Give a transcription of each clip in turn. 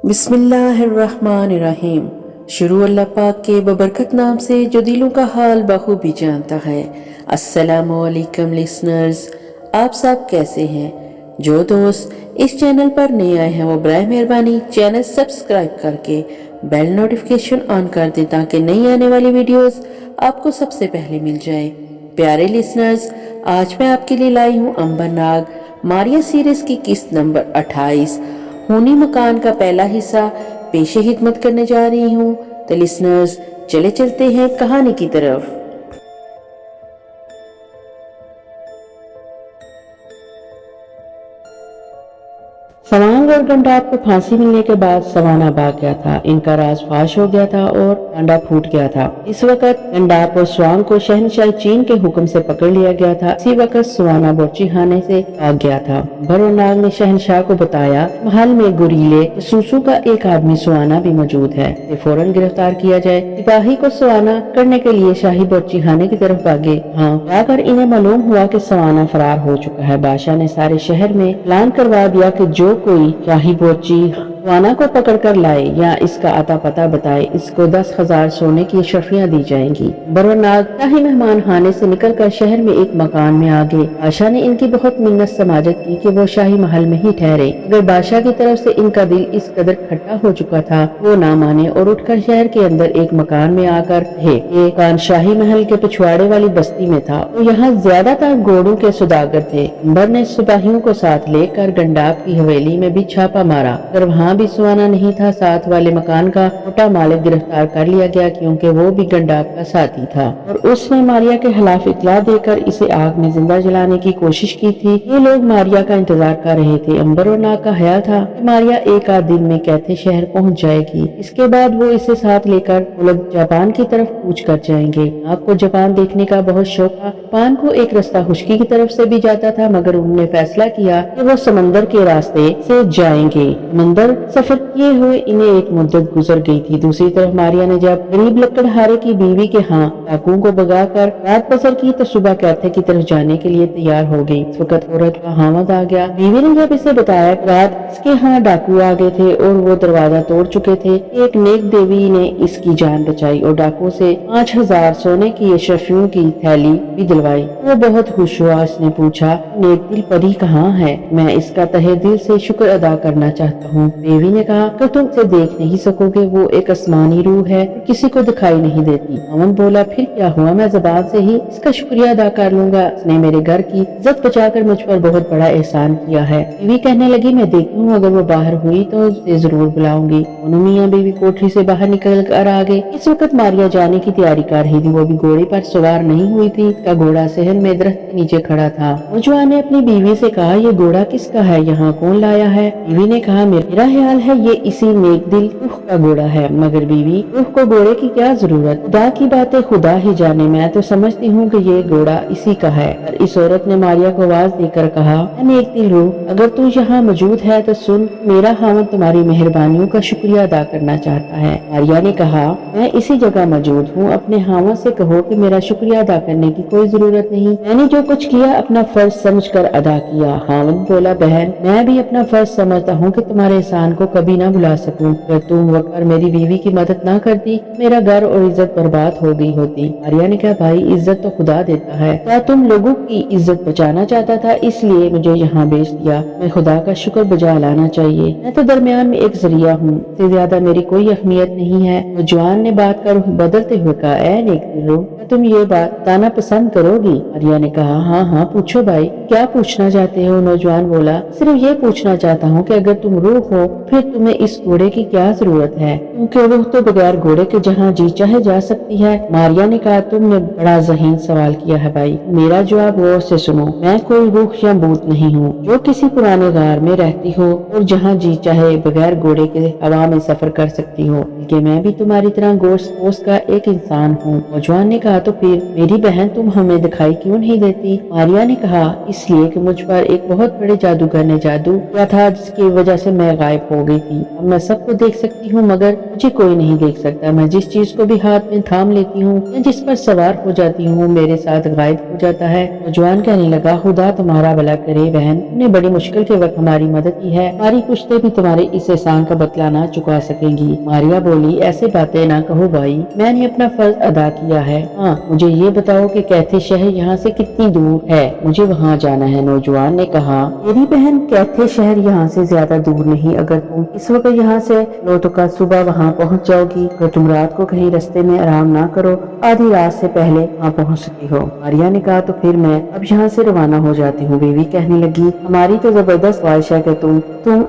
بسم اللہ الرحمن الرحیم۔ شروع اللہ پاک کے ببرکت نام سے جو دلوں کا حال بخوبی جانتا ہے۔ السلام علیکم لسنرز، آپ سب کیسے ہیں؟ جو دوست اس چینل پر نئے آئے ہیں وہ برائے مہربانی چینل سبسکرائب کر کے بیل نوٹیفیکیشن آن کر دیں تاکہ نئی آنے والی ویڈیوز آپ کو سب سے پہلے مل جائے۔ پیارے لسنرز، آج میں آپ کے لیے لائی ہوں امبر ناگ ماریا سیریز کی قسط نمبر 28 خونی مکان کا پہلا حصہ پیش خدمت کرنے جا رہی ہوں۔ تو لسنرز چلتے ہیں کہانی کی طرف۔ سوانگ اور گنڈاب کو پھانسی ملنے کے بعد سوانا بھاگ گیا تھا۔ ان کا راز فاش ہو گیا تھا اور پانڈا پھوٹ گیا تھا۔ اس وقت گنڈاب اور سوانگ کو شہنشاہ چین کے حکم سے پکڑ لیا گیا تھا۔ اسی وقت سوانا بورچی خانے سے بھاگ گیا تھا۔ بروناگ نے شہنشاہ کو بتایا محل میں گوریلے سوسو کا ایک آدمی سوانا بھی موجود ہے، اسے فوراً گرفتار کیا جائے۔ سپاہی کو سوانا کرنے کے لیے شاہی بورچی خانے کی طرف بھاگے۔ ہاں جا کر انہیں معلوم ہوا کہ سوانا فرار ہو چکا ہے۔ بادشاہ نے سارے شہر میں اعلان کروا دیا کہ جو کوئی شاہی بورچی سوانا کو پکڑ کر لائے یا اس کا اتا پتہ بتائے، اس کو 10,000 سونے کی اشرفیاں دی جائیں گی۔ بروناگ شاہی مہمان خانے سے نکل کر شہر میں ایک مکان میں آگے۔ بادشاہ نے ان کی بہت منت سماجت کی کہ وہ شاہی محل میں ہی ٹھہرے، مگر بادشاہ کی طرف سے ان کا دل اس قدر کھٹا ہو چکا تھا وہ نہ مانے اور اٹھ کر شہر کے اندر ایک مکان میں آ کر رہے۔ یہ مکان شاہی محل کے پچھواڑے والی بستی میں تھا اور یہاں زیادہ تر گھوڑوں کے سوداگر تھے۔ امبر نے سپاہیوں کو ساتھ لے کر گنڈاب کی حویلی میں بھی چھاپا مارا، مگر وہاں بھی سوانا نہیں تھا۔ ساتھ والے مکان کا چھوٹا مالک گرفتار کر لیا گیا کیونکہ وہ بھی گنڈاب کا ساتھی تھا اور اس نے ماریا کے خلاف اطلاع دے کر اسے آگ میں زندہ جلانے کی کوشش کی تھی۔ یہ لوگ ماریا کا انتظار کر رہے تھے۔ امبر اور ناگ کا خیال تھا کہ ماریا ایک آدھ دن میں کہتے شہر پہنچ جائے گی، اس کے بعد وہ اسے ساتھ لے کر ملک جاپان کی طرف کوچ کر جائیں گے۔ ناگ کو جاپان دیکھنے کا بہت شوق تھا۔ جاپان کو ایک رستہ خشکی کی طرف سے بھی جاتا تھا، مگر انہوں نے فیصلہ کیا کہ وہ سمندر کے راستے سے جائیں گے۔ سمندر سفر کیے ہوئے انہیں ایک مدت گزر گئی تھی۔ دوسری طرف ماریا نے جب غریب لکڑہارے کی بیوی کے ہاں ڈاکوؤں کو بھگا کر رات بسر کی تو صبح کیتھے کی طرف جانے کے لیے تیار ہو گئی۔ اس وقت عورت کا خاوند آ گیا۔ بیوی نے جب اسے بتایا کہ رات اس کے ہاں ڈاکو آ گئے تھے اور وہ دروازہ توڑ چکے تھے، ایک نیک دیوی نے اس کی جان بچائی اور ڈاکو سے 5,000 سونے کی اشرفیوں کی تھیلی بھی دلوائی۔ وہ بہت خوش ہوا۔ اس نے پوچھا نیک دل پری کہاں ہے؟ میں اس کا تہہ دل سے شکر ادا کرنا چاہتا ہوں۔ دیوی نے کہا کہ تم اسے دیکھ نہیں سکو گے، وہ ایک آسمانی روح ہے، کسی کو دکھائی نہیں دیتی۔ خاوند بولا پھر کیا ہوا، میں زبان سے ہی اس کا شکریہ ادا کر لوں گا، اس نے میرے گھر کی عزت بچا کر مجھ پر بہت بڑا احسان کیا ہے۔ بیوی کہنے لگی میں دیکھتی ہوں، اگر وہ باہر ہوئی تو اسے ضرور بلاؤں گی۔ دونوں میاں بیوی کوٹری سے باہر نکل کر آگے۔ اس وقت ماریا جانے کی تیاری کر رہی تھی، وہ بھی گھوڑے پر سوار نہیں ہوئی تھی، اس کا گھوڑا صحن میں درخت کے نیچے کھڑا تھا۔ نوجوان نے اپنی بیوی سے کہا یہ گھوڑا کس کا ہے، یہاں کون لایا ہے؟ بیوی نے کہا میرا خیال ہے یہ اسی نیک دل روح کا گھوڑا ہے۔ مگر بیوی روح کو گھوڑے کی کیا ضرورت، خدا کی باتیں خدا ہی جانے، میں تو سمجھتی ہوں کہ یہ گھوڑا اسی کا ہے۔ اور اس عورت نے ماریا کو آواز دے کر کہا اے نیک دل روح، اگر تو یہاں موجود ہے تو سن، میرا خاوند تمہاری مہربانیوں کا شکریہ ادا کرنا چاہتا ہے۔ ماریا نے کہا میں اسی جگہ موجود ہوں، اپنے خاوند سے کہو کہ میرا شکریہ ادا کرنے کی کوئی ضرورت نہیں، میں نے جو کچھ کیا اپنا فرض سمجھ کر ادا کیا۔ خاوند بولا بہن میں بھی اپنا فرض سمجھتا ہوں کہ تمہارے احسان کو کبھی نہ بھلا سکوں، اگر تم وقت پر میری بیوی کی مدد نہ کرتی میرا گھر اور عزت برباد ہو گئی ہوتی۔ ماریا نے کہا بھائی عزت تو خدا دیتا ہے، کیا تم لوگوں کی عزت بچانا چاہتا تھا اس لیے مجھے یہاں بھیج دیا، میں خدا کا شکر بجا لانا چاہیے، میں تو درمیان میں ایک ذریعہ ہوں، اس سے زیادہ میری کوئی اہمیت نہیں ہے۔ نوجوان نے بات کر بدلتے ہوئے کہا اے نیک دل روح، کیا تم یہ بات بتانا پسند کرو گی؟ ماریا نے کہا ہاں ہاں پوچھو بھائی، کیا پوچھنا چاہتے ہو؟ نوجوان بولا صرف یہ پوچھنا چاہتا ہوں کہ اگر تم روح ہو پھر تمہیں اس گھوڑے کی کیا ضرورت ہے، کیونکہ روح تو بغیر گھوڑے کے جہاں جی چاہے جا سکتی ہے۔ ماریا نے کہا تم نے بڑا ذہین سوال کیا ہے بھائی، میرا جواب غور سے سنو، میں کوئی روح یا بھوت نہیں ہوں جو کسی پرانے غار میں رہتی ہو اور جہاں جی چاہے بغیر گھوڑے کے ہوا میں سفر کر سکتی ہو، بلکہ میں بھی تمہاری طرح گوشت پوست کا ایک انسان ہوں۔ نوجوان نے کہا تو پھر میری بہن تم ہمیں دکھائی کیوں نہیں دیتی؟ ماریا نے کہا اس لیے کہ مجھ پر ایک بہت بڑے جادوگر نے جادو کیا تھا جس کی وجہ سے میں غائب हो गई थी। अब मैं सबको देख सकती हूँ मगर मुझे कोई नहीं देख सकता। मैं जिस चीज को भी हाथ में थाम लेती हूँ या जिस पर सवार हो जाती हूँ मेरे साथ गायब हो जाता है। नौजवान कहने लगा, खुदा तुम्हारा भला करे बहन, तुमने बड़ी मुश्किल के वक्त हमारी मदद की है। हमारी पुश्ते भी तुम्हारे इस एहसान का बदला ना चुका सकेंगी। मारिया बोली, ऐसे बातें ना कहो भाई, मैंने अपना फर्ज अदा किया है। हाँ, मुझे ये बताओ कि कैथे शहर यहाँ से कितनी दूर है? मुझे वहाँ जाना है। नौजवान ने कहा, मेरी बहन, कैथे शहर यहाँ से ज्यादा दूर नहीं। अगर तुम इस वक्त यहाँ से लो तो कल सुबह वहाँ पहुँच जाओगी। अगर तुम रात को कहीं रास्ते में आराम ना करो, आधी रात से पहले वहाँ पहुँच सकती हो। मारिया ने कहा, तो फिर मैं अब यहाँ से रवाना हो जाती हूँ। बीवी कहने लगी, हमारी तो जबरदस्त ख्वाहिश है कि तुम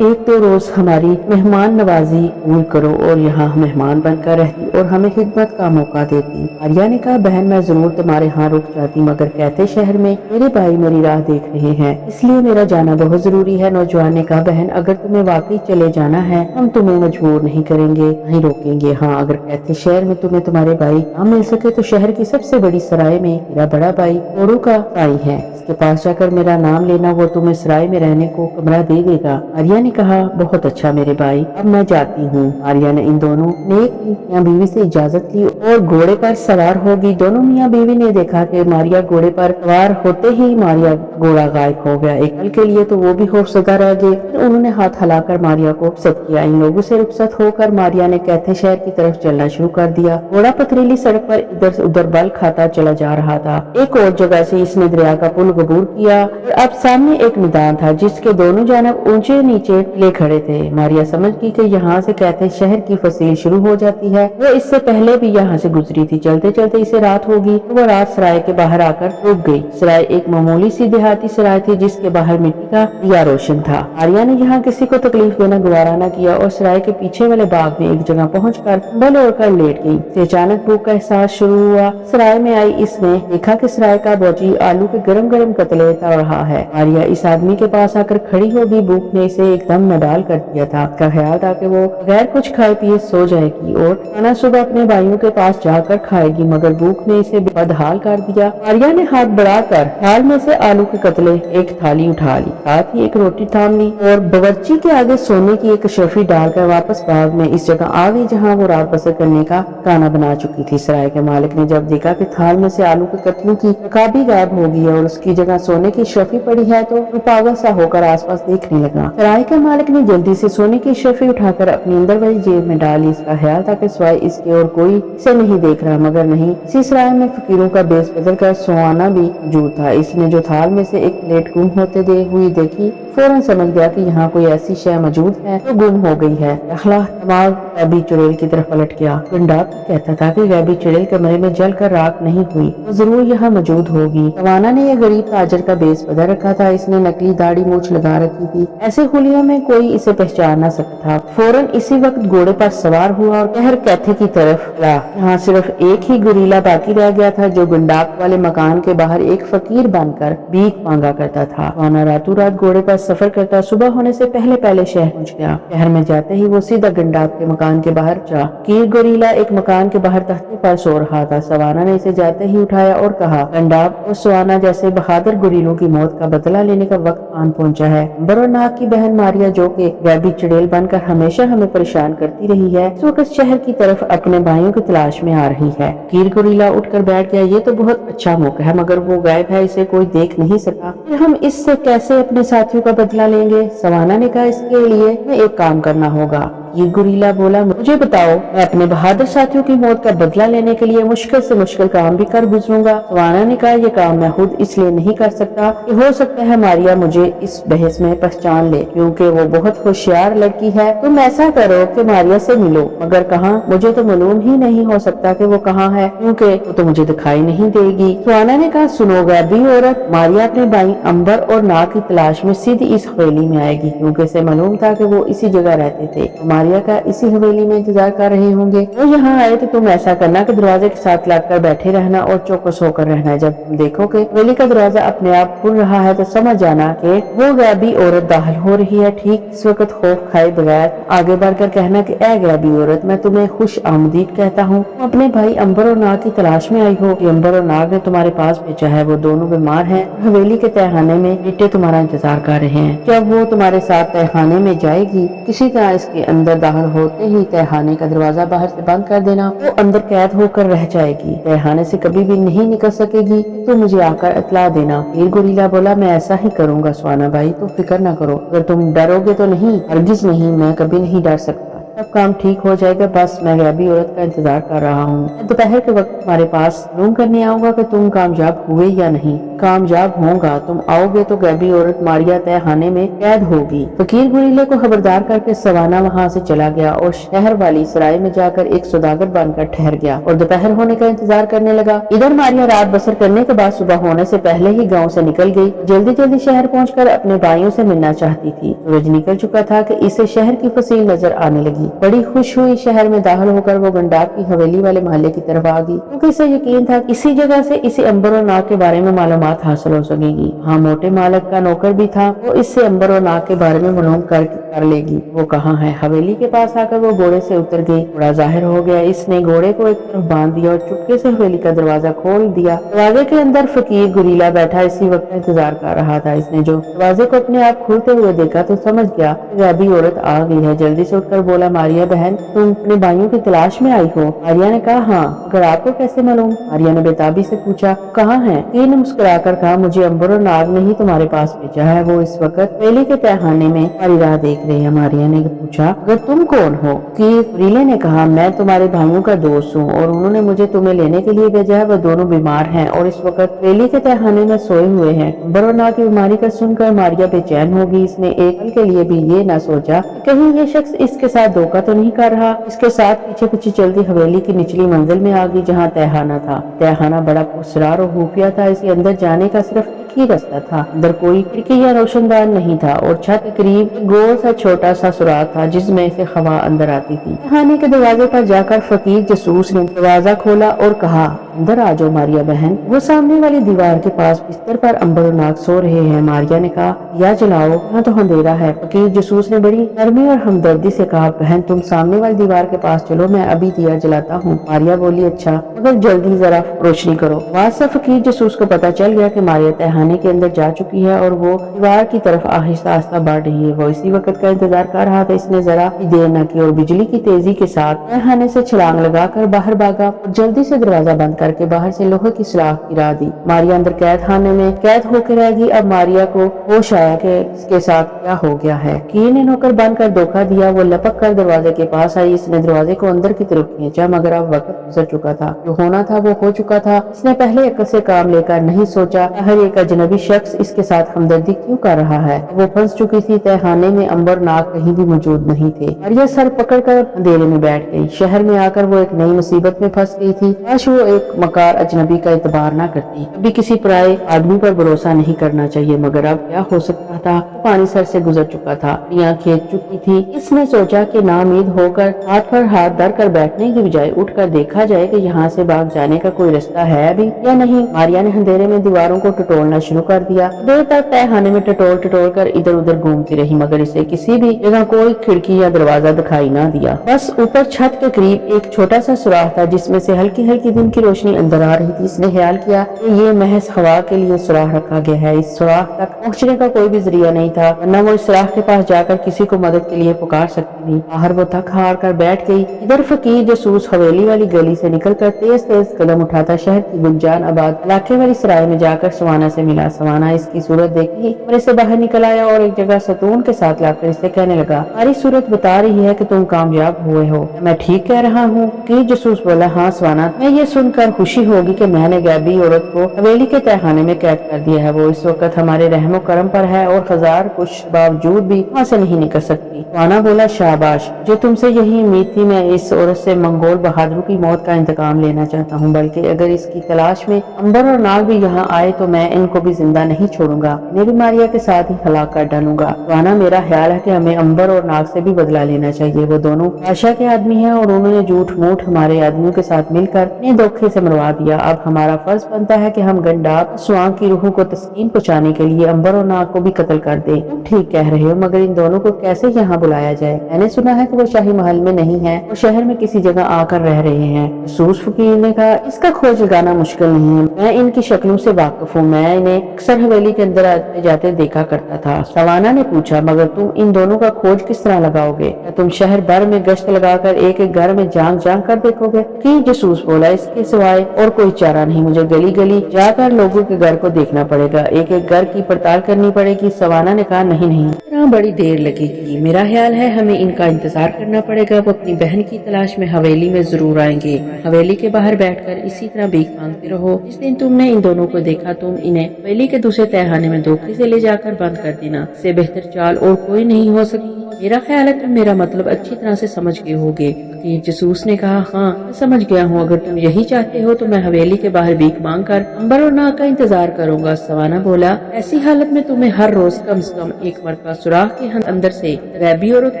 एक तो रोज हमारी मेहमान नवाजी कबूल करो और यहाँ मेहमान बनकर रहती और हमें खिदमत का मौका देती। मारिया ने कहा, बहन मैं जरूर तुम्हारे यहाँ रुक जाती, मगर कहते शहर में मेरे भाई मेरी राह देख रहे हैं, इसलिए मेरा जाना बहुत जरूरी है। नौजवान ने कहा, बहन अगर तुम्हें वाकई चले जाना है हम तुम्हें मजबूर नहीं करेंगे, नहीं रोकेंगे। हाँ, अगर कहते शहर में तुम्हें तुम्हारे भाई ना मिल सके तो शहर की सबसे बड़ी सराय में मेरा बड़ा भाई औरों का भाई है, इसके पास जाकर मेरा नाम लेना, वो तुम्हें सराय में रहने को कमरा दे देगा। मारिया ने कहा, बहुत अच्छा मेरे भाई, अब मैं जाती हूँ। मारिया ने इन दोनों नेक मियां बीवी से इजाजत ली और घोड़े पर सवार होगी। दोनों मियां बीवी ने देखा कि मारिया घोड़े पर सवार होते ही मारिया घोड़ा गायब हो गया। एक पल के लिए तो वो भी खौफजदा रह गए। फिर उन्होंने हाथ हिलाकर मारिया को रुखसत किया। इन लोगों से रुखसत होकर मारिया ने कैथे शहर की तरफ चलना शुरू कर दिया। घोड़ा पथरीली सड़क पर इधर से उधर बल खाता चला जा रहा था। एक और जगह से इसने दरिया का पुल अबूर किया। अब सामने एक मैदान था जिसके दोनों जानब ऊंचे नीचे ले खड़े थे। मारिया समझ गई कि यहाँ से कहते शहर की फसील शुरू हो जाती है। वो इससे पहले भी यहाँ से गुजरी थी। चलते चलते इसे रात होगी तो वो रात सराय के बाहर आकर रुक गई। सराय एक मामूली सी देहाती सराय थी जिसके बाहर मिट्टी का दिया रोशन था। मारिया ने यहाँ किसी को तकलीफ देना गवारा न किया और सराय के पीछे वाले बाग में एक जगह पहुंचकर कंबल ओढ़कर लेट गई। इसे अचानक भूख का एहसास शुरू हुआ। सराय में आई इसने देखा कि सराय का बोची आलू के गरम गरम कतले तल रहा है। मारिया इस आदमी के पास आकर खड़ी हो गई। भूख ने इसे एकदम नडाल कर दिया था। उसका ख्याल था कि वो बगैर कुछ खाए पिए सो जाएगी और खाना सुबह अपने भाइयों के पास जाकर खाएगी, मगर भूख ने इसे बदहाल कर दिया। मारिया ने हाथ बढ़ाकर थाल में से आलू के कतले एक थाली उठा ली, साथ ही एक रोटी थाम ली और बावर्ची के आगे सोने की एक शफी डालकर वापस बाग में इस जगह आ गई जहाँ वो रात बसर करने का खाना बना चुकी थी। सराय के मालिक ने जब देखा कि थाल में से आलू के कतलों की रकाबी गायब हो गई है और उसकी जगह सोने की शफी पड़ी है तो वो पागल सा होकर आसपास देखने लगा। सराय के मालिक ने जल्दी से सोने की शफी उठाकर अपनी अंदर वाली जेब में डाली। इसका ख्याल था कि सिवाय इसके और कोई इसे नहीं देख रहा, मगर नहीं, इसी सराय में फकीरों का बेस बदल कर सोआना भी मौजूद था। इसने जो थाल में से एक प्लेट गुम होते हुई देखी, फौरन समझ गया कि यहाँ कोई ऐसी शय मौजूद है जो गुम हो गई है। अखला दिमाग गैबी चुड़ैल की तरफ पलट गया। गंडाब कहता था कि गैबी चुड़ैल कमरे में जलकर राख नहीं हुई, वो जरूर यहाँ मौजूद होगी। सवाना ने यह गरीब ताजर का बेस बदल रखा था। इसने नकली दाढ़ी मूछ लगा रखी थी। ऐसे हुलिया में कोई इसे पहचान न सकता था। फौरन इसी वक्त घोड़े पर सवार हुआ और शहर कैथे की तरफ गया। यहाँ सिर्फ एक ही गुरीला बाकी रह गया था जो गंडाब वाले मकान के बाहर एक फकीर बनकर भीख मांगा करता था। सवाना रातों रात घोड़े पर सफर करता सुबह होने से पहले पहले शहर पहुंच गया। शहर में जाते ही वो सीधा गंडाब के मकान के बाहर जा। फकीर गोरीला एक मकान के बाहर तख्ते पर सो रहा था। सवाना ने इसे जाते ही उठाया और कहा, गंडाब और सवाना जैसे बहादुर गुरीलों की मौत का बदला लेने का वक्त आन पहुंचा है। बरोनाक की बहन मारिया जो कि गैबी चुड़ैल बनकर हमेशा हमें परेशान करती रही है, इस वक्त शहर की तरफ अपने भाइयों की तलाश में आ रही है। फकीर गोरीला उठकर बैठ गया। ये तो बहुत अच्छा मौका है, मगर वो गायब है, इसे कोई देख नहीं सका। फिर हम इससे कैसे अपने साथियों का बदला लेंगे? सवाना ने कहा, इसके लिए हमें एक काम करना होगा। ये गुरीला बोला, मुझे बताओ, मैं अपने बहादुर साथियों की मौत का बदला लेने के लिए मुश्किल से मुश्किल काम भी कर गुजरूंगा। सवाना ने कहा, ये काम मैं खुद इसलिए नहीं कर सकता कि हो सकता है मारिया मुझे इस बहस में पहचान ले, क्योंकि वो बहुत होशियार लड़की है। तुम ऐसा करो कि मारिया से मिलो, मगर कहाँ? मुझे तो मालूम ही नहीं हो सकता कि वो कहाँ है, क्योंकि वो तो मुझे दिखाई नहीं देगी। सवाना ने कहा, सुनो गैबी औरत, मारिया अपने भाई अंबर और नाग की तलाश में सीधी इस हवेली में आएगी, क्योंकि इसे मालूम था कि वो इसी जगह रहते थे। मारिया का इसी हवेली में इंतजार कर रहे होंगे। वो यहाँ आए तो तुम ऐसा करना कि दरवाजे के साथ लगकर बैठे रहना और चौकस होकर रहना। जब तुम देखो कि हवेली का दरवाजा अपने आप खुल रहा है तो समझ जाना कि वो गैबी औरत दाखिल हो रही है। ठीक इस वक्त खौफ खाए बगैर आगे बढ़कर कहना कि ए गैबी औरत, मैं तुम्हें खुश आमदीद कहता हूँ। तुम अपने भाई अंबर और नाग की तलाश में आई हो। अंबर और नाग ने तुम्हारे पास भेजा है। वो दोनों बीमार हैं। हवेली के तहखाने में बेटे तुम्हारा इंतजार कर रहे हैं। जब वो तुम्हारे साथ तहखाने में जाएगी, किसी तरह इसके अंदर दाखिल होते ही तहखाने का दरवाजा बाहर से बंद कर देना। वो अंदर कैद होकर रह जाएगी, तहखाने से कभी भी नहीं निकल सकेगी। तो मुझे आकर इतला देना। हीर गोरीला बोला, मैं ऐसा ही करूँगा स्वाना भाई, तो फिक्र न करो। अगर तुम डरोगे तो नहीं, हरगिज नहीं, मैं कभी नहीं डर सकता। सब काम ठीक हो जाएगा। बस मैं गैबी औरत का इंतजार कर रहा हूँ। दोपहर के वक्त तुम्हारे पास मालूम करने आऊंगा कि तुम कामयाब हुए या नहीं। कामयाब होगा, तुम आओगे तो गैबी औरत मारिया तहखाने में कैद होगी। फकीर गुरीले को खबरदार करके सवाना वहाँ से चला गया और शहर वाली सराय में जाकर एक सौदागर बनकर ठहर गया और दोपहर होने का इंतजार करने लगा। इधर मारिया रात बसर करने के बाद सुबह होने से पहले ही गाँव से निकल गई। जल्दी जल्दी शहर पहुँचकर अपने भाइयों से मिलना चाहती थी। सूरज निकल चुका था कि इसे शहर की फसील नजर आने लगी। बड़ी खुश हुई। शहर में दाखिल होकर वो गंडाब की हवेली वाले मोहल्ले की तरफ आ गई, क्योंकि इसे यकीन था इसी जगह से इसे अंबर और नाग के बारे में मालूमात हासिल हो सकेगी। हाँ, मोटे मालिक का नौकर भी था, वो इससे अंबर और नाग के बारे में मालूम कर लेगी। वो कहाँ है? हवेली के पास आकर वो घोड़े से उतर गई। बड़ा जाहिर हो गया। इसने घोड़े को एक तरफ बांध दिया और चुपके से हवेली का दरवाजा खोल दिया। दरवाजे के अंदर फकीर गुरीला बैठा इसी वक्त इंतजार कर रहा था। इसने जो दरवाजे को अपने आप खुलते हुए देखा तो समझ गया गैबी औरत आ गई है। जल्दी से उठकर बोला, मारिया बहन, तुम अपने भाइयों की तलाश में आई हो? मारिया ने कहा, हाँ। मगर आपको कैसे मालूम? मारिया ने बेताबी से पूछा। कहाँ है? फकीर ने मुस्कुराकर कहा, मुझे अंबर और नाग ने ही तुम्हारे पास भेजा है। वो इस वक्त हवेली के तहखाने में हमारी राह देख रही है। मारिया ने पूछा, अगर तुम कौन हो? फकीर गुरीले ने कहा, मैं तुम्हारे भाइयों का दोस्त हूँ और उन्होंने मुझे तुम्हें लेने के लिए भेजा है। वो दोनों बीमार हैं और इस वक्त हवेली के तहखाने में सोए हुए हैं। अंबर और नाग की बीमारी का सुनकर मारिया बेचैन होगी। इसने एक पल के लिए भी ये न सोचा कहीं ये शख्स इसके साथ धोखा तो नहीं कर रहा। इसके साथ पीछे पीछे चलती हवेली की निचली मंजिल में आ गई, जहाँ तहखाना था। तहखाना बड़ा पुरस्कार और खुफिया था। इसके अंदर जाने का सिर्फ एक ही रास्ता था। अंदर कोई खिड़की या रोशनदान नहीं था और छत के करीब गोल सा छोटा सा सुराख था जिसमें से हवा अंदर आती थी। तहखाने के दरवाजे पर जाकर फकीर जसूस ने दरवाजा खोला और कहा, अंदर आ जाओ मारिया बहन। वो सामने वाली दीवार के पास बिस्तर पर अंबर और नाग सो रहे हैं। मारिया ने कहा, या जलाओ, यहाँ तो अंधेरा है। फकीर जसूस ने बड़ी नरमी और हमदर्दी से कहा, बहन तुम सामने वाली दीवार के पास चलो, मैं अभी दिया जलाता हूँ। मारिया बोली, अच्छा, मगर जल्दी जरा रोशनी करो। आवाज से फकीर जसूस को पता चल गया कि मारिया तहखाने के अंदर जा चुकी है और वो दीवार की तरफ आहिस्ता आहिस्ता बढ़ रही है। वो इसी वक्त का इंतजार कर रहा था। इसने जरा भी देर न की और बिजली की तेजी के साथ तहखाने से छलांग लगाकर बाहर भागा और जल्दी से दरवाजा बंद करके बाहर से लोहे की सुराख गिरा दी। मारिया अंदर कैद खाने में कैद होकर रह गई। अब मारिया को होश आया कि इसके साथ क्या हो गया है। कीर ने नौकर बंद कर धोखा दिया। वो लपक कर दरवाजे के पास आई। इसने दरवाजे को अंदर की तरफ खींचा, मगर अब वक्त गुजर चुका था। जो होना था वो हो चुका था। इसने पहले अक्ल से काम लेकर नहीं सोचा हर एक अजनबी शख्स इसके साथ हमदर्दी क्यों कर रहा है। वो फंस चुकी थी। तहखाने में अंबर नाग कहीं भी मौजूद नहीं थे। मारिया सर पकड़कर अंधेरे में बैठ गई। शहर में आकर वो एक नई मुसीबत में फंस गई थी। काश वो एक मकार अजनबी का इतबार न करती। कभी किसी पराये आदमी पर भरोसा नहीं करना चाहिए, मगर अब क्या हो सकता था। पानी सर से गुजर चुका था, आंखें खींच चुकी थी। इसने सोचा कि नाउम्मीद होकर हाथ पर हाथ धर कर बैठने की बजाय उठकर देखा जाए कि यहाँ से भाग जाने का कोई रास्ता है भी या नहीं। मारिया ने अंधेरे में दीवारों को टटोलना शुरू कर दिया। देर तक तहखाने में टटोल टटोल कर इधर उधर घूमती रही, मगर इसे किसी भी जगह कोई खिड़की या दरवाजा दिखाई न दिया। बस ऊपर छत के करीब एक छोटा सा सुराख था जिसमें से हल्की हल्की दिन की रोशनी अंदर आ रही थी। इसने ख्याल किया कि ये महज हवा के लिए सुराख रखा गया है। इस सुराख तक पहुँचने का कोई भी जरिया नहीं था, वरना वो इस सुराख के पास जाकर किसी को मदद के लिए पुकार सकती थी। बाहर वो थक हार कर बैठ गई। इधर फकीर जसूस हवेली वाली गली से निकलकर तेज तेज कदम उठाता शहर की गुंजान आबाद इलाके वाली सराय में जाकर सवाना से मिला। सवाना इसकी सूरत देखी, कमरे से बाहर निकल आया और एक जगह सतून के साथ लाकर इससे कहने लगा, हमारी सूरत बता रही है कि तुम कामयाब हुए हो। मैं ठीक कह रहा हूँ? फकीर जसूस बोला, हाँ सवाना, मैं ये सुनकर खुशी होगी कि मैंने गैबी औरत को हवेली के तहखाने में कैद कर दिया है। वो इस वक्त हमारे रहमो करम पर है और हजार कुछ बावजूद भी वहाँ से नहीं निकल सकती। स्वाना बोला, शाबाश, जो तुमसे यही उम्मीद थी। मैं इस औरत से मंगोल बहादुर की मौत का इंतकाम लेना चाहता हूँ, बल्कि अगर इसकी तलाश में अंबर और नाग भी यहाँ आए तो मैं इनको भी जिंदा नहीं छोड़ूंगा, इन्हें भी मारिया के साथ ही हलाक कर डालूंगा। स्वाना, मेरा ख्याल है कि हमें अंबर और नाग से भी बदला लेना चाहिए। वो दोनों बादशाह के आदमी हैं और उन्होंने झूठ मूठ हमारे आदमियों के साथ मिलकर इन्हें धोखे से मरवा दिया। अब हमारा फर्ज बनता है कि हम गंडाब स्वांग की रूह को तस्कीन पहुँचाने के लिए अंबर और नाग को भी कत्ल कर दें। तुम ठीक कह रहे हो, मगर इन दोनों को कैसे यहाँ बुलाया जाए? मैंने सुना है कि वो शाही महल में नहीं है, वो शहर में किसी जगह आकर रह रहे हैं। जसूस फकीर ने कहा, इसका खोज लगाना मुश्किल नहीं है, मैं इनकी शक्लों से वाकिफ हूँ। मैं इन्हें अक्सर हवेली के अंदर आते जाते देखा करता था। सवाना ने पूछा, मगर तुम इन दोनों का खोज किस तरह लगाओगे? क्या तुम शहर भर में गश्त लगाकर एक एक घर में जांग जांग कर देखोगे? कि जसूस बोला, इसके सिवाय और कोई चारा नहीं, मुझे गली गली जाकर लोगों के घर को देखना पड़ेगा, एक एक घर की पड़ताल करनी पड़ेगी। सवाना ने कहा, नहीं नहीं, बड़ी देर लगेगी, मेरा ख्याल है हमें इनका इंतजार करना पड़ेगा। वो अपनी बहन की तलाश में हवेली में जरूर आएंगे। हवेली के बाहर बैठकर इसी तरह भीख मांगते रहो। जिस दिन तुमने इन दोनों को देखा, तुम इन्हें हवेली के दूसरे तहखाने में धोखे से ले जाकर बंद कर देना। इससे बेहतर चाल और कोई नहीं हो सकती। मेरा ख्याल है तुम मेरा मतलब अच्छी तरह से समझ गए होगे। फकीर जसूस ने कहा, हाँ मैं समझ गया हूँ। अगर तुम यही चाहते हो तो मैं हवेली के बाहर भीख मांग कर अंबर और नाग का इंतजार करूंगा। सवाना बोला, ऐसी हालत में तुम्हें हर रोज कम से कम एक मरतबा सुराख के अंदर से गैबी औरत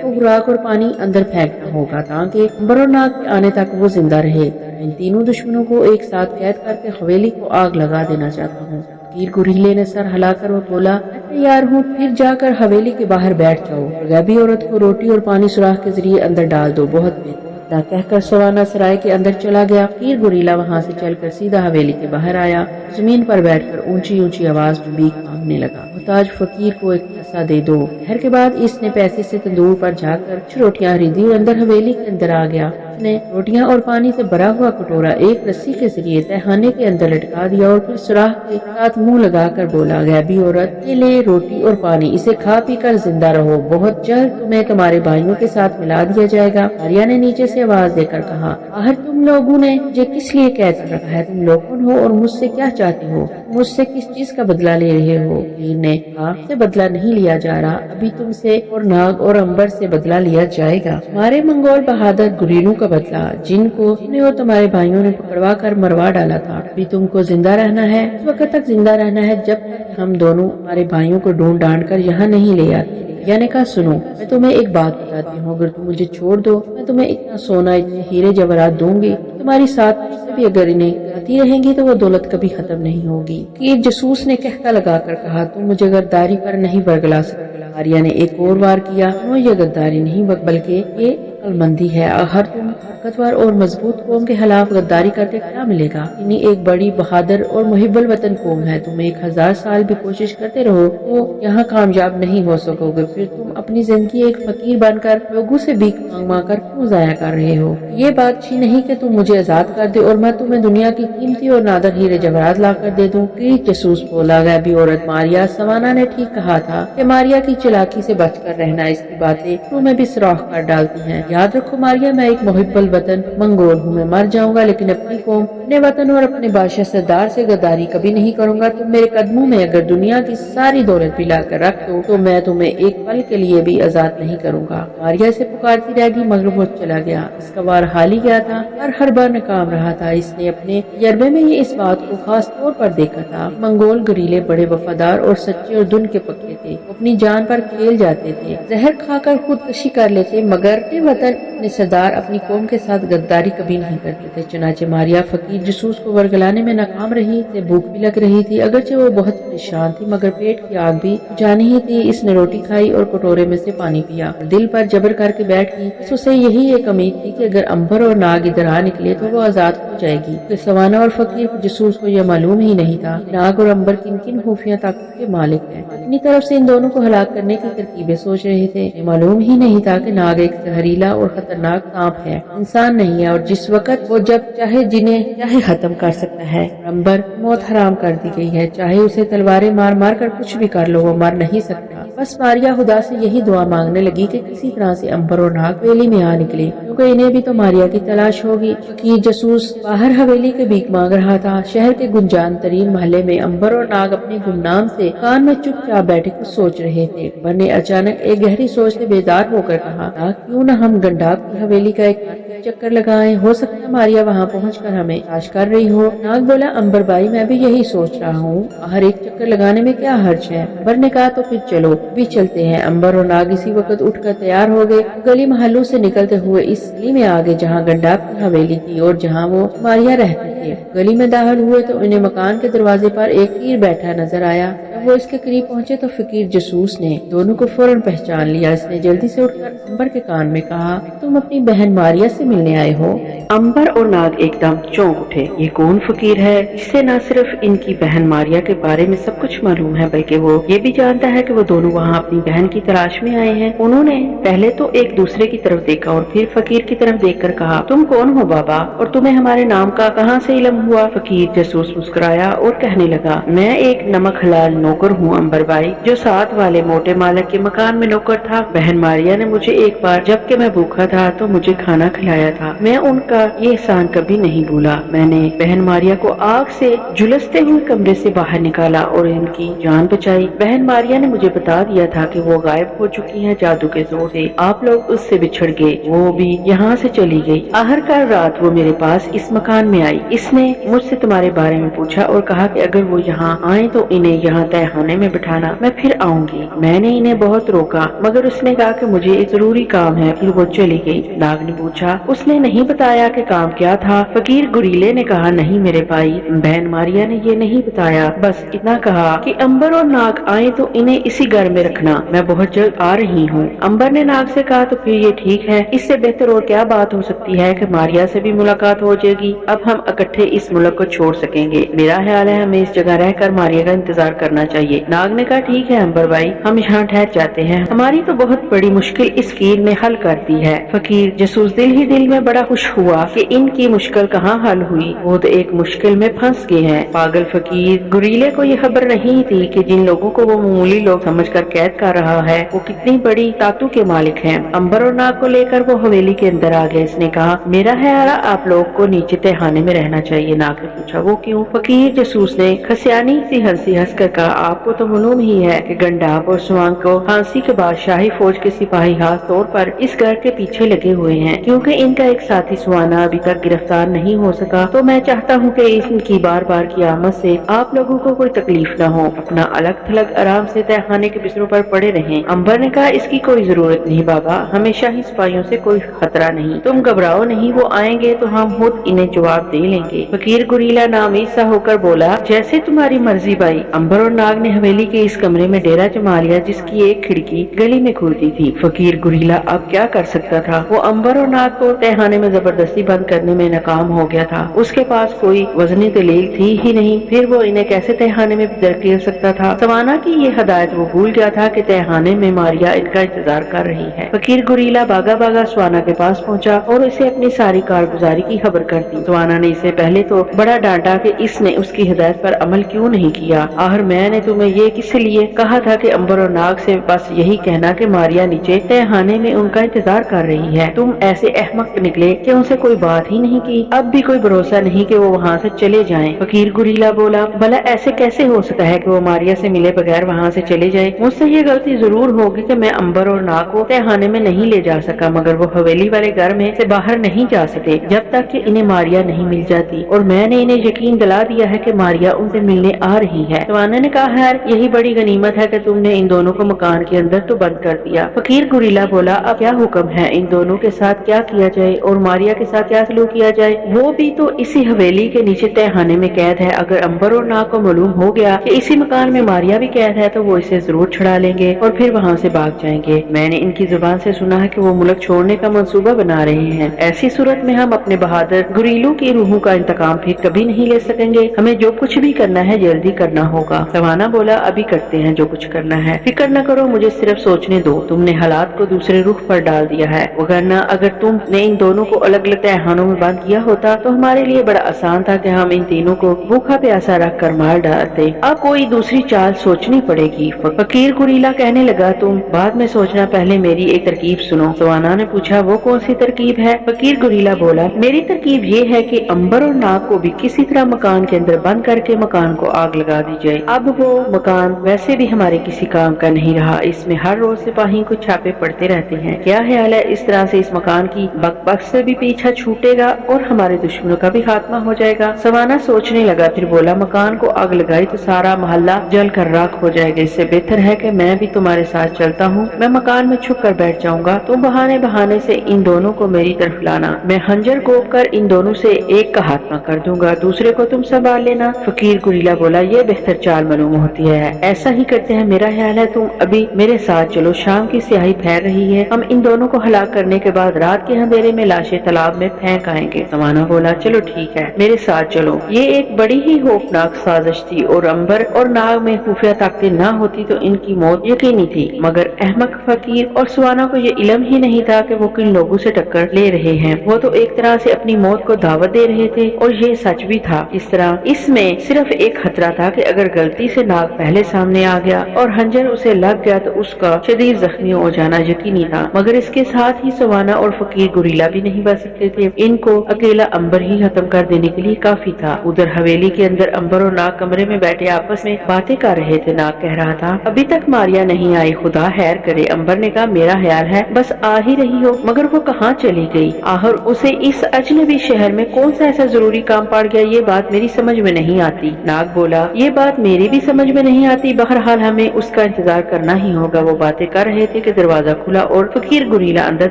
को खुराक और पानी अंदर फेंकना होगा, ताकि अंबर और नाग के आने तक वो जिंदा रहे। इन तीनों दुश्मनों को एक साथ कैद करके हवेली को आग लगा देना चाहता हूँ। फकीर गुरीले ने सर हिलाकर वो बोला, मैं तैयार हूँ, फिर जाकर हवेली के बाहर बैठ जाओ और गैबी औरत को रोटी और पानी सुराख के जरिए अंदर डाल दो, बहुत बेहतर। कहकर सवाना सराय के अंदर चला गया। फकीर गुरीला वहाँ से चलकर सीधा हवेली के बाहर आया, जमीन पर बैठकर ऊंची ऊंची आवाज में भीख मांगने लगा। मुहताज फकीर को एक पैसा दे दो। शहर के बाद इसने पैसे से तंदूर पर जाकर कुछ रोटियां खरीदी और अंदर हवेली के अंदर आ गया। उसने रोटियां और पानी से भरा हुआ कटोरा एक रस्सी के जरिए तहखाने के अंदर लटका दिया और फिर सुराख के साथ मुंह लगाकर बोला, गैबी औरत, ये ले रोटी और पानी, इसे खा पी कर जिंदा रहो, बहुत जल्द तुम्हें तुम्हारे भाइयों के साथ मिला दिया जाएगा। मारिया ने नीचे से आवाज देकर कहा, आखिर तुम लोगों ने मुझे किस लिए कैद कर रखा है? तुम लोग कौन हो और मुझसे क्या चाहते हो? मुझसे किस चीज का बदला ले रहे हो? फकीर ने कहा, से बदला नहीं लिया जा रहा, अभी तुमसे और नाग और अंबर से बदला लिया जाएगा। हमारे मंगोल बहादुर गुरीलों का बदला, जिनको तुमने और तुम्हारे भाइयों ने पकड़वा कर मरवा डाला था। अभी तुमको जिंदा रहना है, उस वक्त तक जिंदा रहना है जब तक हम दोनों हमारे भाइयों को ढूंढ ढांड कर यहाँ नहीं ले आते। यानी कहा, सुनो, मैं तुम्हें एक बात बताती हूँ, अगर तुम मुझे छोड़ दो मैं तुम्हें इतना सोना, इतने हीरे जवाहरात दूंगी, तुम्हारी साथ से भी अगर इन्हें आती रहेंगी तो वो दौलत कभी खत्म नहीं होगी। कि जसूस ने कहका लगाकर कहा, तुम मुझे गद्दारी पर नहीं बरगला सकते। मारिया ने एक और वार किया, ये गद्दारी नहीं बल्कि ये अक्लमंदी है। हर तुम ताकतवर और मजबूत कौम के खिलाफ गद्दारी करके क्या मिलेगा? इन्हीं एक बड़ी बहादुर और मुहिब्बुल वतन कौम है। तुम 1000 साल भी कोशिश करते रहो तो यहाँ कामयाब नहीं हो सकोगे। फिर तुम अपनी जिंदगी एक फकीर बनकर लोगों से भीख मांग कर क्यों जाया कर रहे हो? ये बात अच्छी नहीं कि तुम मुझे आजाद कर दे और मैं तुम्हें दुनिया की कीमती और नादर हीरे जवाहरात ला कर दे दूं। कि जसूस बोला, गैबी औरत मारिया, सवाना ने ठीक कहा था कि मारिया की चालाकी से बचकर रहना, इसकी बातें तुम्हें भी सुराख कर डालती हैं। याद रखो मारिया, मैं एक मुहिब्बुल वतन मंगोल हूँ, मैं मर जाऊंगा लेकिन अपनी कौम, अपने वतन और अपने बादशाह सरदार से गद्दारी कभी नहीं करूंगा। तुम मेरे कदमों में अगर दुनिया की सारी दौलत भी लाकर रख दो तो मैं तुम्हें एक पल के लिए भी आजाद नहीं करूंगा। मारिया से पुकारती रह गई मगर वो चला गया। इसका वार हाल ही गया था और हर बार नाकाम रहा था। इसने अपने तजर्बे में ये इस बात को खास तौर पर देखा था। मंगोल गरीले बड़े वफादार और सच्चे और दुन के पक्के थे, अपनी जान पर खेल जाते थे, जहर खाकर खुदकशी कर लेते, मगर अपने वतन, अपने सरदार, अपनी कौम के साथ गद्दारी कभी नहीं करते थे। चुनाचे मारिया फकीर जसूस को वर्गलाने में नाकाम रही। से भूख भी लग रही थी, अगरचे वो बहुत परेशान थी मगर पेट की आग भी जानी ही थी। इसने रोटी खाई और कटोरे में से पानी पिया। दिल पर जबर करके बैठ गई। उसे यही एक उम्मीद थी कि अगर अंबर और नाग इधर आ निकले तो वो आजाद हो जाएगी। तो सवाना और फकीर जसूस को यह मालूम ही नहीं था नाग और अंबर किन किन खुफिया ताकत के मालिक हैं। अपनी तरफ से इन दोनों को हलाक करने की तरकीबें सोच रहे थे। मालूम ही नहीं था कि नाग एक जहरीला اور خطرناک سانپ ہے، انسان نہیں ہے، اور جس وقت وہ جب چاہے جنہیں چاہے ختم کر سکتا ہے۔ امبر موت حرام کر دی گئی ہے، چاہے اسے تلواریں مار مار کر کچھ بھی کر لو، وہ مر نہیں سکتا۔ بس ماریا خدا سے یہی دعا مانگنے لگی کہ کسی طرح سے امبر اور ناگ حویلی میں آ نکلے، کیونکہ انہیں بھی تو ماریا کی تلاش ہوگی۔ فقیر جاسوس باہر حویلی کے بھیک مانگ رہا تھا۔ شہر کے گنجان ترین محلے میں امبر اور ناگ اپنے گمنام سے کان میں چپ چاپ بیٹھے کچھ سوچ رہے تھے۔ امبر نے اچانک ایک گہری سوچ سے بیدار ہو کر کہا، ناگ کیوں نہ ہم گنڈاپ کی حویلی کا ایک چکر لگائیں، ہو سکتا ہے ماریا وہاں پہنچ کر ہمیں تلاش کر رہی ہو۔ ناگ بولا، امبر بھائی میں بھی یہی سوچ رہا ہوں، باہر ایک چکر لگانے میں کیا حرج ہے؟ امبر نے کہا تو پھر چلو بھی چلتے ہیں۔ امبر اور ناگ اسی وقت اٹھ کر تیار ہو گئے، گلی محلوں سے نکلتے ہوئے اس گلی میں آگے جہاں گنڈاپ کی حویلی تھی اور جہاں وہ ماریا رہتے تھے۔ گلی میں داخل ہوئے تو انہیں مکان کے دروازے پر ایک پیر بیٹھا نظر آیا۔ جب وہ اس کے قریب پہنچے تو فقیر جاسوس نے دونوں کو فوراً پہچان لیا۔ اس نے جلدی سے اٹھ کر امبر کے کان میں کہا، تم اپنی بہن ماریا سے ملنے آئے ہو؟ امبر اور ناگ ایک دم چونک اٹھے، یہ کون فقیر ہے؟ اس سے نہ صرف ان کی بہن ماریا کے بارے میں سب کچھ معلوم ہے، بلکہ وہ یہ بھی جانتا ہے کہ وہ دونوں وہاں اپنی بہن کی تلاش میں آئے ہیں۔ انہوں نے پہلے تو ایک دوسرے کی طرف دیکھا اور پھر فقیر کی طرف دیکھ کر کہا، تم کون ہو بابا، اور تمہیں ہمارے نام کا کہاں سے علم ہوا؟ فقیر جاسوس مسکرایا اور کہنے لگا، میں ایک نمک حلال نوکر ہوں امبر بھائی، جو ساتھ والے موٹے مالک کے مکان میں نوکر تھا۔ بہن ماریا نے مجھے ایک بار جبکہ میں بھوکا تھا تو مجھے کھانا کھلایا تھا، میں ان کا یہ احسان کبھی نہیں بھولا۔ میں نے بہن ماریا کو آگ سے جھلستے ہوئے کمرے سے باہر نکالا اور ان کی جان بچائی۔ بہن ماریا نے مجھے بتا دیا تھا کہ وہ غائب ہو چکی ہیں جادو کے زور سے، آپ لوگ اس سے بچھڑ گئے، وہ بھی یہاں سے چلی گئی۔ آخرکار رات وہ میرے پاس اس مکان میں آئی، اس نے مجھ سے تمہارے بارے میں پوچھا اور کہا کہ اگر وہ یہاں آئیں تو انہیں یہاں تہہ خانے میں بٹھانا، میں پھر آؤں گی۔ میں نے انہیں بہت روکا مگر اس نے کہا کہ مجھے ایک ضروری کام ہے، پھر وہ چلی گئی۔ ناگ نے پوچھا، اس نے نہیں بتایا کہ کام کیا تھا؟ فقیر گریلے نے کہا، نہیں میرے بھائی، بہن ماریا نے یہ نہیں بتایا، بس اتنا کہا کہ امبر اور ناگ آئیں تو انہیں اسی گھر میں رکھنا، میں بہت جلد آ رہی ہوں۔ امبر نے ناگ سے کہا، تو پھر یہ ٹھیک ہے، اس سے بہتر اور کیا بات ہو سکتی ہے کہ ماریا سے بھی ملاقات ہو جائے گی، اب ہم اکٹھے اس ملک کو چھوڑ سکیں گے۔ میرا خیال ہے ہمیں اس جگہ رہ کر ماریا کا انتظار کرنا چاہیے۔ ناگ نے کہا، ٹھیک ہے امبر بھائی، ہم یہاں ٹھہر جاتے ہیں، ہماری تو بہت بڑی مشکل اس فقیر نے حل کر دی ہے۔ فقیر جاسوس دل ہی دل میں بڑا خوش ہوا کہ ان کی مشکل کہاں حل ہوئی، وہ تو ایک مشکل میں پھنس گئے ہیں۔ پاگل فقیر گریلے کو یہ خبر نہیں تھی کہ جن لوگوں کو وہ معمولی لوگ سمجھ کر قید کر رہا ہے وہ کتنی بڑی طاقتوں کے مالک ہیں۔ امبر اور ناگ کو لے کر وہ حویلی کے اندر آ گئے۔ اس نے کہا، میرا خیال ہے آپ لوگ کو نیچے تہخانے میں رہنا چاہیے۔ ناگ نے پوچھا، وہ کیوں؟ فقیر جاسوس نے خسیانی سی ہنسی ہنس کر کہا، آپ کو تو معلوم ہی ہے کہ گنڈاپ اور سوانگ کو پھانسی کے بعد شاہی فوج کے سپاہی خاص طور پر اس گھر کے پیچھے لگے ہوئے ہیں، کیونکہ ان کا ایک ساتھی سوانا ابھی تک گرفتار نہیں ہو سکا، تو میں چاہتا ہوں کہ ان کی بار بار کی آمد سے آپ لوگوں کو کوئی تکلیف نہ ہو، اپنا الگ تھلگ آرام سے تہخانے کے بستروں پر پڑے رہیں۔ امبر نے کہا، اس کی کوئی ضرورت نہیں بابا، ہمیں شاہی سپاہیوں سے کوئی خطرہ نہیں، تم گھبراؤ نہیں، وہ آئیں گے تو ہم خود انہیں جواب دے لیں گے۔ فقیر گریلا نامید سا ہو کر بولا، جیسے تمہاری مرضی بھائی۔ امبر اور ناگ نے حویلی کے اس کمرے میں ڈیرا جما لیا جس کی ایک کھڑکی گلی میں کھلتی تھی۔ فقیر گریلا اب کیا کر سکتا تھا؟ وہ امبر اور ناگ کو تہخانے میں زبردستی بند کرنے میں ناکام ہو گیا تھا، اس کے پاس کوئی وزنی دلیل تھی ہی نہیں، پھر وہ انہیں کیسے تہخانے میں دھکیل سکتا تھا؟ سوانا کی یہ ہدایت وہ بھول گیا تھا کہ تہخانے میں ماریا ان کا انتظار کر رہی ہے۔ فقیر گریلا بھاگا بھاگا سوانا کے پاس پہنچا اور اسے اپنی ساری کارگزاری کی خبر کر دی۔ سوانا نے اسے پہلے تو بڑا ڈانٹا کہ اس نے اس کی ہدایت پر عمل کیوں نہیں کیا۔ آخر میں نے تمہیں یہ کس لیے کہا تھا کہ امبر اور ناگ سے بس یہی کہنا کہ ماریا نیچے تہخانے میں ان کا انتظار کر رہی ہے، تم ایسے احمق نکلے کہ ان سے کوئی بات ہی نہیں کی، اب بھی کوئی بھروسہ نہیں کہ وہ وہاں سے چلے جائیں۔ فقیر گریلا بولا، بھلا ایسے کیسے ہو سکتا ہے کہ وہ ماریا سے ملے بغیر وہاں سے چلے جائے؟ مجھ سے یہ غلطی ضرور ہوگی کہ میں امبر اور ناگ کو تہخانے میں نہیں لے جا سکا، مگر وہ حویلی والے گھر میں سے باہر نہیں جا سکے جب تک کہ انہیں ماریا نہیں مل جاتی، اور میں نے انہیں یقین دلا دیا ہے کہ ماریا ان سے ملنے آ رہی ہے۔ سوانا نے کہا، خیر یہی بڑی غنیمت ہے کہ تم نے ان دونوں کو مکان کے اندر تو بند کر دیا۔ فقیر گریلا بولا، اب کیا حکم ہے، ان دونوں کے ساتھ کیا کیا جائے اور ماریا کے साथ क्या सलूक किया जाए। वो भी तो इसी हवेली के नीचे तहखाने में कैद है। अगर अंबर और नाग को मालूम हो गया कि इसी मकान में मारिया भी कैद है तो वो इसे जरूर छुड़ा लेंगे और फिर वहाँ से भाग जाएंगे। मैंने इनकी जुबान से सुना है कि वो मुल्क छोड़ने का मंसूबा बना रहे हैं। ऐसी सूरत में हम अपने बहादुर गुरीलों की रूहों का इंतकाम फिर कभी नहीं ले सकेंगे। हमें जो कुछ भी करना है जल्दी करना होगा। सवाना बोला, अभी करते हैं जो कुछ करना है, फिक्र न करो, मुझे सिर्फ सोचने दो। तुमने हालात को दूसरे रुख पर डाल दिया है, वरना अगर तुमने इन दोनों को अलग अलग तहखानों में बंद किया होता तो हमारे लिए बड़ा आसान था कि हम इन तीनों को भूखा प्यासा रख कर मार डालते। अब कोई दूसरी चाल सोचनी पड़ेगी। फकीर गुरीला कहने लगा, तुम बाद में सोचना, पहले मेरी एक तरकीब सुनो। सवाना ने पूछा, वो कौन सी तरकीब है? फकीर गुरीला बोला, मेरी तरकीब ये है कि अंबर और नाग को भी किसी तरह मकान के अंदर बंद करके मकान को आग लगा दी जाए। अब वो मकान वैसे भी हमारे किसी काम का नहीं रहा, इसमें हर रोज सिपाही को छापे पड़ते रहते हैं। क्या ख्याल है, इस तरह से इस मकान की बकबक से भी पीछा छूटेगा और हमारे दुश्मनों का भी खात्मा हो जाएगा। सवाना सोचने लगा, फिर बोला, मकान को आग लगाई तो सारा मोहल्ला जल कर राख हो जाएगा। इससे बेहतर है कि मैं भी तुम्हारे साथ चलता हूँ। मैं मकान में छुप कर बैठ जाऊंगा, तुम बहाने बहाने से इन दोनों को मेरी तरफ लाना। मैं खंजर गोप कर इन दोनों से एक का खात्मा कर दूंगा, दूसरे को तुम संभाल लेना। फकीर गुरीला बोला, ये बेहतर चाल मालूम होती है, ऐसा ही करते हैं। मेरा ख्याल है तुम अभी मेरे साथ चलो, शाम की स्याही फैल रही है, हम इन दोनों को हलाक करने के बाद रात के अंधेरे में लाशें तालाब में फेंक आएंगे। सवाना बोला, चलो ठीक है, मेरे साथ चलो। ये एक बड़ी ही खौफनाक साजिश थी और अंबर और नाग में खुफिया ताकतें न होती तो इनकी मौत यकीनी थी। मगर अहमक फकीर और सवाना को ये इल्म ही नहीं था कि वो किन लोगों से टक्कर ले रहे हैं। वो तो एक तरह से अपनी मौत को दावत दे रहे थे और ये सच भी था। इस तरह इसमें सिर्फ एक खतरा था कि अगर गलती से नाग पहले सामने आ गया और हंजर उसे लग गया तो उसका शदीद जख्मी हो जाना यकीनी था। मगर इसके साथ ही सवाना और फकीर गुरीला भी नहीं बच सकते थे, इनको अकेला अंबर ही खत्म कर देने के लिए काफी था। उधर हवेली के अंदर अंबर और नाग कमरे में बैठे आपस में बातें कर रहे थे। नाग कह रहा था, अभी तक मारिया नहीं आई, खुदा खैर करे। अंबर ने कहा, मेरा ख्याल है बस आ ही रही हो, मगर वो कहाँ चली गई? आखिर उसे इस अजनबी शहर में कौन सा ऐसा जरूरी काम पड़ गया, ये बात मेरी समझ में नहीं आती। नाग बोला, ये बात मेरी भी समझ में नहीं आती, बहरहाल हमें उसका इंतजार करना ही होगा। वो बातें कर रहे थे कि दरवाजा खुला और फकीर गुरीला अंदर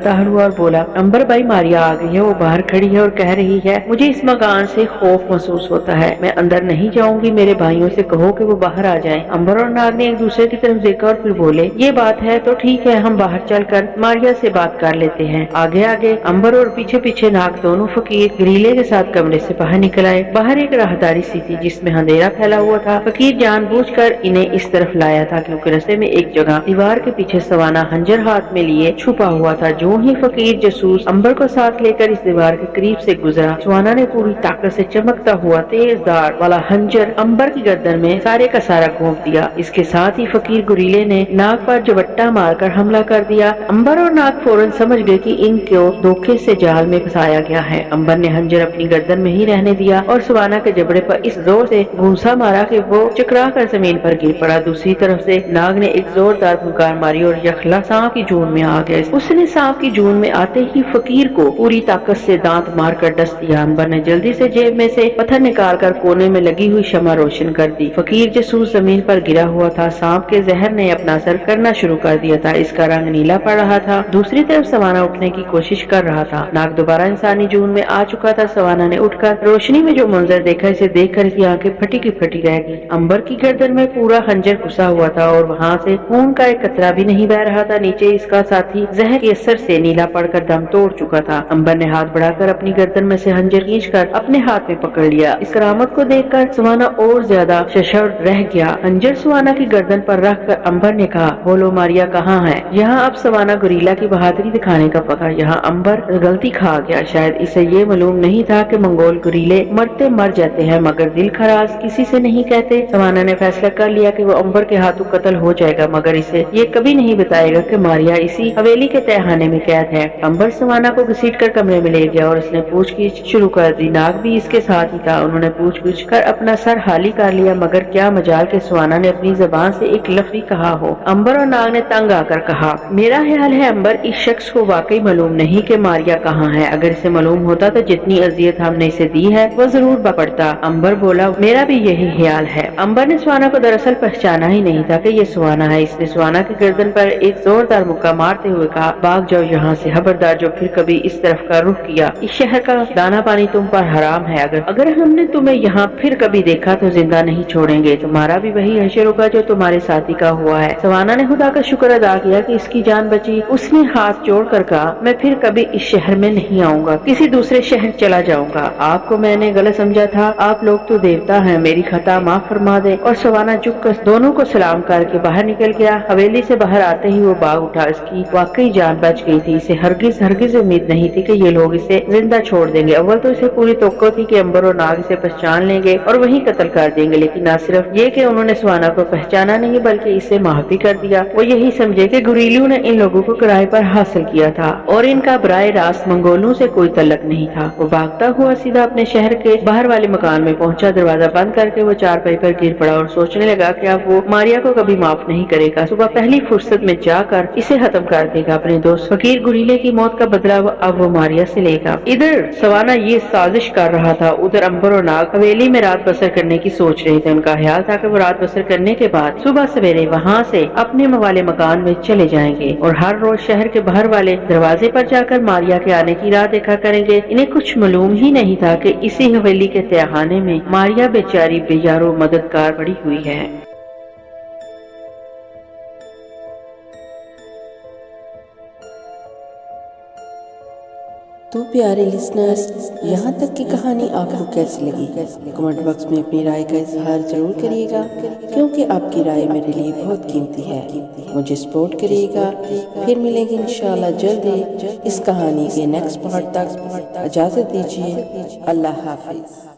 दाखिल हुआ और बोला, अंबर भाई, मारिया आ गई है, वो बाहर खड़ी है और कह रही है, मुझे इस मकान से खौफ महसूस होता है, मैं अंदर नहीं जाऊंगी, मेरे भाइयों से कहो कि वो बाहर आ जाएं। अंबर और नाग ने एक दूसरे की तरफ देखा और फिर बोले, ये बात है तो ठीक है, हम बाहर चलकर मारिया से बात कर लेते हैं। आगे आगे अंबर और पीछे पीछे नाग दोनों फकीर गुरीले के साथ कमरे से बाहर निकल आए। बाहर एक राहदारी सी थी जिसमें अंधेरा फैला हुआ था। फकीर जानबूझकर इन्हें इस तरफ लाया था क्योंकि रास्ते में एक जगह दीवार के पीछे सवाना हंजर हाथ में लिए छुपा हुआ था। जो ही फकीर जासूस अंबर को साथ लेकर इस दीवार के करीब से गुजरा, सवाना ने पूरी ताकत से चमकता हुआ तेज धार वाला हंजर अंबर की गर्दन में सारे का सारा घोंप दिया। इसके साथ ही फकीर गुरीले ने नाग पर जबट्टा मारकर हमला कर दिया। अंबर और नाग फौरन समझ गए कि इनको धोखे से जाल में फंसाया गया है। अंबर ने हंजर अपनी गर्दन में ही रहने दिया और सवाना के जबड़े पर इस जोर से घूंसा मारा कि वो चकरा कर जमीन पर गिर पड़ा। दूसरी तरफ से नाग ने एक जोरदार फुंकार मारी और यखला सांप की जून में आ गया। उसने सांप की जून में आते ही फकीर को पूरी ताकत से दांत मार कर डस दिया। अंबर ने जल्दी से जेब में से पत्थर निकाल कर कोने में लगी हुई शमा रोशन कर दी। फकीर जासूस जमीन पर गिरा हुआ था। सांप के जहर ने अपना असर करना शुरू कर दिया था। इसका रंग नीला पड़ रहा था। दूसरी तरफ सवाना उठने की कोशिश कर रहा था। नाग दोबारा इंसानी जून में आ चुका था। सवाना ने उठकर रोशनी में जो मंजर देखा, इसे देखकर इसकी आंखें फटी की फटी रह गई। अंबर की गर्दन में पूरा खंजर घुसा हुआ था और वहाँ से खून का एक कतरा भी नहीं बह रहा था। नीचे इसका साथी जहर के असर से नीला पड़कर दम तोड़ चुका था। अंबर ने हाथ बढ़ाकर अपनी गर्दन में से खंजर खींचकर अपने हाथ में पकड़ लिया। इस करामत को देखकर सवाना और ज्यादा सशर्त रह गया। खंजर सवाना की गर्दन पर रखकर अंबर ने कहा, बोलो मारिया कहाँ है? यहाँ अब सवाना गुरीला की बहादुरी दिखाने का पका। यहाँ अंबर गलती खा गया। शायद इसे ये मालूम नहीं था कि मंगोल गुरीले मरते मर जाते हैं मगर दिल खराज किसी से नहीं कहते। सवाना ने फैसला कर लिया कि वो अंबर के हाथों कत्ल हो जाएगा, मगर इसे ये कभी नहीं बताएगा कि मारिया इसी हवेली के तहखाने में कैद है। अंबर सवाना को घसीट कर कमरे में ले गया और उसने पूछगिछ शुरू कर दी। नाग भी इसके साथ ही था। उन्होंने पूछ कर अपना सर हाली कर लिया, मगर क्या मजाल के सवाना ने अपनी जबान से एक लफ्ज भी कहा हो। अंबर और नाग ने तंग आकर कहा, मेरा ख्याल है अंबर, इस शख्स को वाकई मालूम नहीं कि मारिया कहाँ है। अगर इसे मालूम होता तो जितनी अजियत हमने इसे दी है वो जरूर बपड़ता। अंबर बोला, मेरा भी यही ख्याल है। अंबर ने सवाना को दरअसल पहचाना ही नहीं था कि ये सवाना है। इसने सवाना की गर्दन पर एक जोरदार मुक्का मारते हुए कहा, भाग जाओ यहाँ से, खबरदार जो फिर कभी इस तरफ का रुख रुख किया। इस शहर का दाना पानी तुम पर हराम है, अगर हमने तुम्हें यहाँ फिर कभी देखा तो जिंदा नहीं छोड़ेंगे। तुम्हारा भी वही हशर होगा जो तुम्हारे साथी का हुआ है। सवाना ने खुदा का शुक्र अदा किया कि इसकी जान बची। उसने हाथ जोड़कर कहा, मैं फिर कभी इस शहर में नहीं आऊंगा, किसी दूसरे शहर चला जाऊंगा। आपको मैंने गलत समझा था, आप लोग तो देवता हैं, मेरी खता माफ फरमा दे। और सवाना झुककर दोनों को सलाम करके बाहर निकल गया। हवेली से बाहर आते ही वो भाग उठा। इसकी वाकई जान बच गई थी। इसे हरगिज उम्मीद नहीं थी कि ये लोग इसे जिंदा छोड़ देंगे। अव्वल तो इसे पूरी तवक्को थी कि अंबर और नाग इसे पहचान लेंगे और वहीं कत्ल कर देंगे, लेकिन न सिर्फ ये कि उन्होंने सवाना को पहचाना नहीं बल्कि इसे माफ भी कर दिया। वो यही समझे कि गुरीलियों ने इन लोगों को किराए पर हासिल किया था और इनका बराए रास्त मंगोलों से कोई तल्लक नहीं था। वो भागता हुआ सीधा अपने शहर के बाहर वाले मकान में पहुंचा। दरवाजा बंद करके वो चारपाई पर गिर पड़ा और सोचने लगा कि अब वो मारिया को कभी माफ नहीं करेगा। सुबह पहली फुर्सत में जाकर इसे खत्म कर देगा। अपने दोस्त फकीर गुरीले की मौत का बदला अब वो मारिया से लेगा। इधर सवाना ये साजिश कर रहा था, उधर अंबर और नाग हवेली में रात बसर करने की सोच रहे थे। उनका ख्याल था कि वो रात बसर करने के बाद सुबह सवेरे वहाँ से अपने वाले मकान में चले जाएंगे और हर रोज शहर के बाहर वाले दरवाजे पर जाकर मारिया के आने की राह देखा करेंगे। इन्हें कुछ मालूम ही नहीं था कि इसी हवेली के तहखाने में मारिया बेचारी बेयारो मददगार पड़ी हुई है। तो प्यारे लिसनर्स, यहाँ तक की कहानी आपको कैसी लगी? कमेंट बॉक्स में अपनी राय का इजहार जरूर करिएगा, क्योंकि आपकी राय मेरे लिए बहुत कीमती है। मुझे सपोर्ट करिएगा। फिर मिलेंगे इंशाल्लाह जल्दी इस कहानी के नेक्स्ट पार्ट तक। इजाज़त दीजिए। अल्लाह हाफिज।